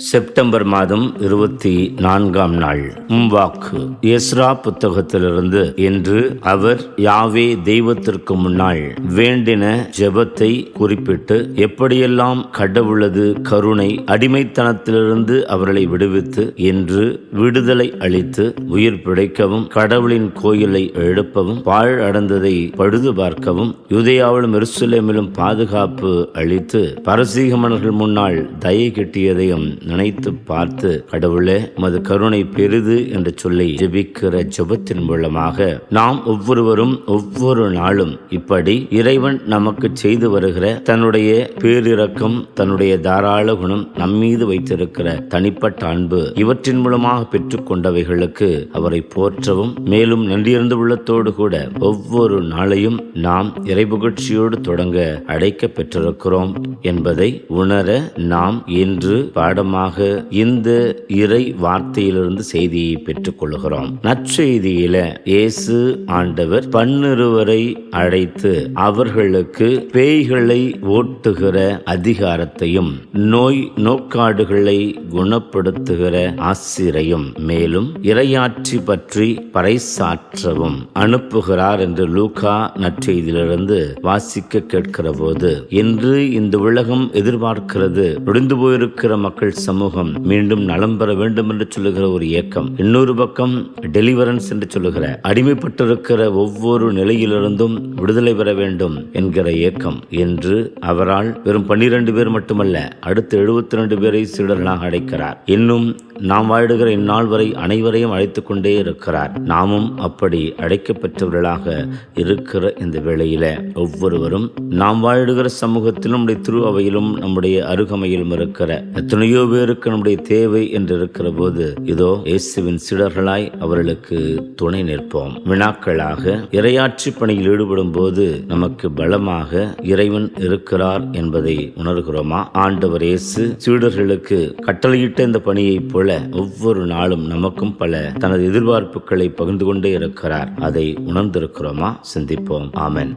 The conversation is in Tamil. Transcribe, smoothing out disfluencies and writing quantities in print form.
செப்டம்பர் மாதம் 24ஆம் நாள். வாக்கு எஸ்ரா புத்தகத்திலிருந்து. என்று அவர் யாவே தெய்வத்திற்கு முன்னால் வேண்டின ஜெபத்தை குறிப்பிட்டு, எப்படியெல்லாம் கடவுளது கருணை அடிமைத்தனத்திலிருந்து அவர்களை விடுவித்து என்று விடுதலை அளித்து உயிர் பிழைக்கவும், கடவுளின் கோயிலை எழுப்பவும், பாழ் அடைந்ததை பழுது பார்க்கவும், யூதேயாவிலும் எருசலேமிலும் பாதுகாப்பு அளித்து பரசீக மன்னர்கள் முன்னால் தயை கிட்டியதையும் நினைத்து பார்த்து, கடவுளே மது கருணை பெரிது என்று சொல்லி ஜெபிக்கிற ஜெபத்தின் மூலமாக நாம் ஒவ்வொருவரும் ஒவ்வொரு நாளும் இப்படி இறைவன் நமக்கு செய்து வருகிற தன்னுடைய பேரிரக்கம், தன்னுடைய தாராள குணம், நம்மீது வைத்திருக்கிற தனிப்பட்ட அன்பு, இவற்றின் மூலமாக பெற்றுக் கொண்டவைகளுக்கு அவரை போற்றவும், மேலும் நன்றியறிந்த உள்ளத்தோடு கூட ஒவ்வொரு நாளையும் நாம் இறைபுகழ்ச்சியோடு தொடங்க அழைக்க பெற்றிருக்கிறோம் என்பதை உணர நாம் இன்று பாடமாக இந்த இறை வார்த்தையிலிருந்து செய்தியை பெற்றுக் கொள்கிறோம். நற்செய்தியில இயேசு ஆண்டவர் 12 அழைத்து அவர்களுக்கு பேய்களை ஓட்டுகிற அதிகாரத்தையும், நோய் நோக்காடுகளை குணப்படுத்துகிற ஆசிரையும், மேலும் இறையாட்சி பற்றி பறைசாற்றவும் அனுப்புகிறார் என்று லூக்கா நற்செய்தியிலிருந்து வாசிக்க கேட்கிற போது, இன்று இந்த உலகம் எதிர்பார்க்கிறது ஒழிந்து போயிருக்கிற மக்கள் சமூகம் மீண்டும் நலம் பெற வேண்டும் என்று சொல்லுகிற ஒரு இயக்கம். இன்னொரு பக்கம் டெலிவரன்ஸ் என்று சொல்லுகிற அடிமைப்பட்டிருக்கிற ஒவ்வொரு நிலையிலிருந்தும் விடுதலை பெற வேண்டும் என்கிற இயக்கம். என்று அவரால் வெறும் 12 பேர் மட்டுமல்ல, அடுத்த 72 பேரை சீடர்களாக அழைக்கிறார். இன்னும் நாம் வாழுகிற இந்நாள் வரை அனைவரையும் அழைத்துக் கொண்டே இருக்கிறார். நாமும் அப்படி அழைக்கப்பட்டவர்களாக இருக்கிற இந்த வேளையில ஒவ்வொருவரும் நாம் வாழுகிற சமூகத்திலும் நம்முடைய திரு அவையிலும் நம்முடைய அருகமையிலும் இருக்கிற எத்தனையோ பேருக்கு நம்முடைய தேவை என்று இருக்கிற போது, இதோ இயேசுவின் சீடர்களாய் அவர்களுக்கு துணை நிற்போம். வினாக்களாக இறையாட்சி பணியில் ஈடுபடும் போது நமக்கு பலமாக இறைவன் இருக்கிறார் என்பதை உணர்கிறோமா? ஆண்டவர் இயேசு சீடர்களுக்கு கட்டளையிட்ட இந்த பணியை போல ஒவ்வொரு நாளும் நமக்கும் பல தனது எதிர்பார்ப்புகளை பகிர்ந்து கொண்டே இருக்கிறார். அதை உணர்ந்திருக்கிறோமா? சிந்திப்போம். ஆமென்.